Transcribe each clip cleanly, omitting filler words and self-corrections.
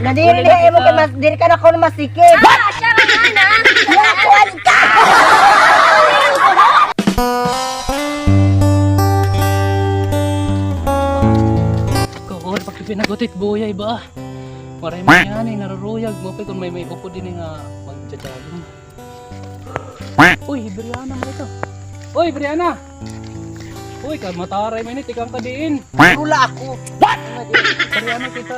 Nadiri na mo kay mas diri ka na ko masikip. Siya ra na. Yakuan ka. Kukuha pag pinagutit buyay ba? Maray mo yan eh, naruruyag mo pa kung may upo din nga magdadalong. Uy, Brianna mo ito. Uy, Brianna! Uy, mataray mo init, ikaw ka diin. Rula ako. Brianna kita.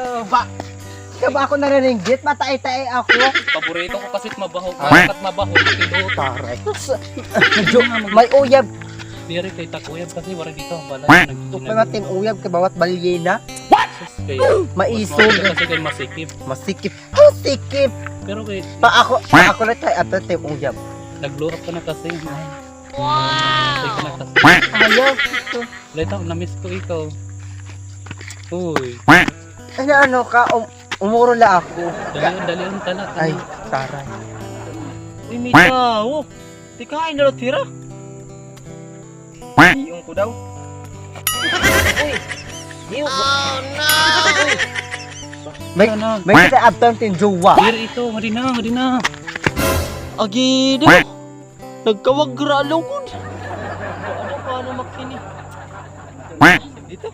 Ikaw ba ako nararinggit? Matay-tay ako. Paborito ko kasit mabaho. Kakat mabaho, kilo. Taray. Medyo may uyab. Diri kay takuyab kasi wala dito. Wala May matin uyab kay bawat balyena. Maisog. Kasi kay masikip. Masikip. Oh, sikip. Pero kay Pa ako na tayo ato tayo uyab. nag-blow up ka na kasi. Wow. Ayaw. Leta, na-miss ko ikaw. Uy, Ano ka? Umuro la ako. dali-dali tala. Ay, taray. Imita, oh. Di kain na tira. Iyong ko daw. May kita abtan tin jowa. Diri ito, madina. Agi daw. Nagkawagra lungkod. Ano paano makini? Dito.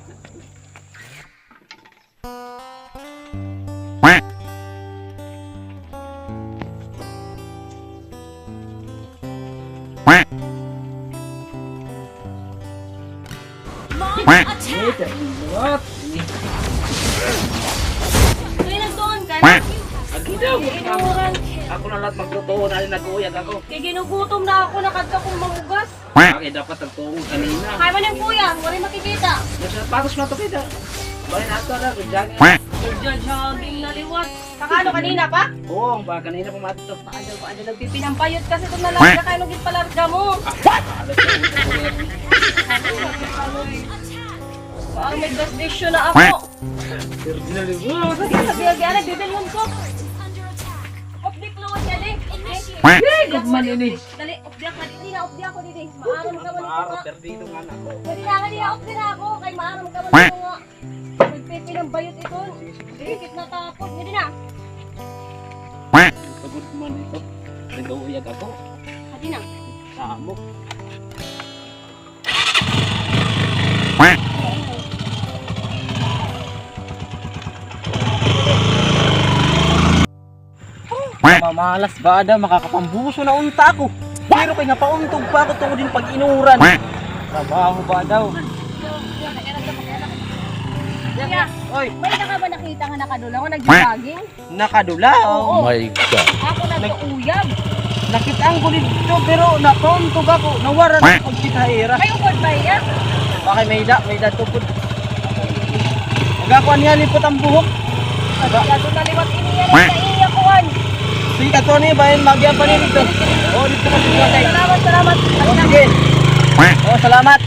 May nagdoon ka na. Agi daw. Inuran. Ako na lahat magluto na rin naguyag ako. Kay ginugutom na ako nakadto kong mamugas. Bakit dapat nagtuong kanina? Kaya man yung kuya, wala makikita. Patos na to kita. Bakit nato na? Kudyagin. Jogging na liwat. Kakano kanina pa? Oo, ba kanina pumato to. Paano nagpipinampayot kasi itong nalaga kayo nung palarga mo. Parang may gasdisyo na ako. Sige, sabi agad, bibilyon ko. Off-dick luwag yan eh. Gugman yun eh. Dali, off-dick na din. Off-dick ako din eh. Maaram ka man ito nga. Perdido nga na ako. Pwede na kanina, off-dick na ako. Kay maaram ka man ito nga. Nagpipinambayot ito. Dikit na tapos. Hindi na. Pagod man ito. Naguyag ako. Hadi na. Samok. Mamalas ba ada makakapambuso na unta ako. Pero kay napauntog pa ako tungod din pag inuran. Trabaho ba daw? Kuya, Oy, may na ka ba nakita nga nakadula ko nag-jogging? nakadula. Oo. My God. Ako nag-uyab. Nakitang ko dito pero napauntog ako. Nawara na pag kitahira. May ukod ba yan? Bakit may datupod. Magakuan niya lipot ang buhok. Lalo na liwat iniyan ang naiyakuan. Sige ka Tony, bayan magyan pa dito. Oh, dito ka dito kay. Salamat. Oh, sige. Oh, salamat.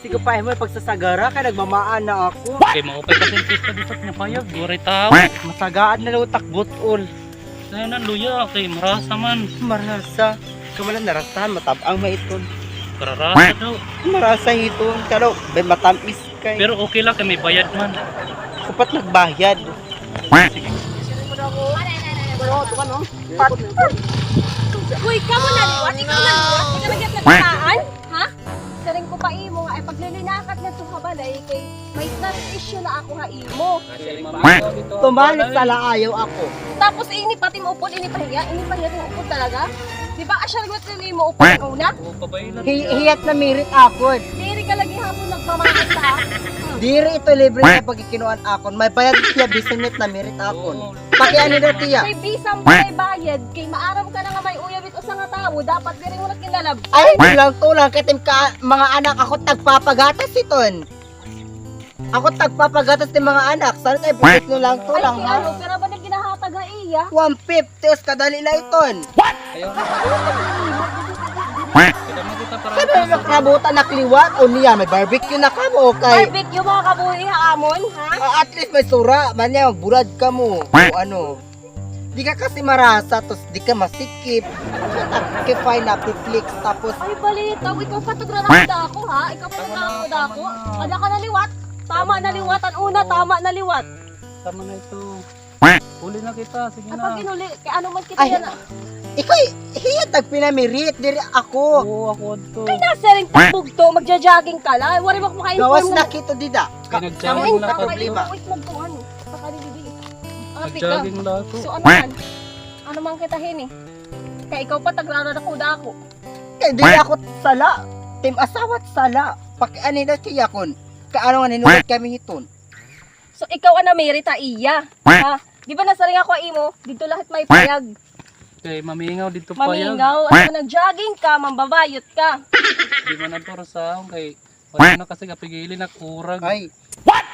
Sige pa mo pagsasagara kay nagmamaan na ako. Kay maupay kasi yung pista dito pinapayag. Duray tao. Masagaan na daw takbot ul. Sa'yo na luya. Kay marasa man. Marasa. Kamalan narasahan matabang maiton. Kararasa daw. Marasa ito. Kalo, bay matamis kay. Pero okay lang kay may bayad man. Kapat nagbayad. Uy, kamo na liwat. Ikaw na liwat. Ikaw nagyat na tataan. Ha? Saring ko pa imo nga. Ay paglilinakat na ito kabalay. Kay may trust issue na ako nga imo. Tumalit sa laayaw ako. Tapos ini pati mo upod. Ini pahiya yung upod talaga. Di ba asya nagwat na mo upod ang una? Oo, kabayilan. Hiyat na mirit akon. Diri ka lagi hapon nagmamakas ta. Diri ito libre na pagkikinuan akon. May bayad siya bisinit na mirit akon. Pakiani na tiya. Kay bisang may bayad. Kay maaram ka na nga may uyabit o sa nga tao. Dapat diri mo na kinalab. Ay, lang tulang katim ka mga anak ako tagpapagatas iton. Ako tagpapagatas ng mga anak. Sana tayo bulit nyo lang Ay, tulang si ha. ano, pero ba nang ginahatag nga iya? 150 us kadali na iton. Ayaw na. Kita mo kita para. Kada nakrabutan na kliwat o niya may barbecue na ka mo kay. Barbecue mga kabuhi ha, amon, ha? At least may sura, man niya magburad ka mo. O ano. Di ka kasi marasa, tos di ka masikip. Kifay na Netflix, tapos Ay, balita. Ikaw patugraran da ako, ha? Ikaw patugraran da ako. Ada ka na liwat. Tama na liwat. Ang una, tama na liwat. Tama na ito. Uli na kita, sige At na. pag inuli, kaya ano man kita Ay. yan ah. Ikaw, hiyatag pinamirit, diri ako. Oo, ako adto. Ay, nasa rin tagbog to, magja-jogging ka lang. Wari mo maka-inform Gawas na kita dida. Pinag-jogging Ay, na tama, problema. wait lang to, ano. Baka nilibili. Ah, pika. Nag-jogging lang to. So ano man? Ano man kita hini? Kaya ikaw pa, taglaro na kuda ako. Kaya di ako sala. Tim asawat sala. Pag-ani na siya kon. Kaano nga ninulit kami hiton. So ikaw ang namerita iya. Ha? Di ba nasaring ako imo? Dito lahat may payag. Kay mamingaw dito pa yan. Mamingaw. At nag-jogging ka, mambabayot ka. Di man na to sa kay wala na kasi kapigili na kurag. Ay. What?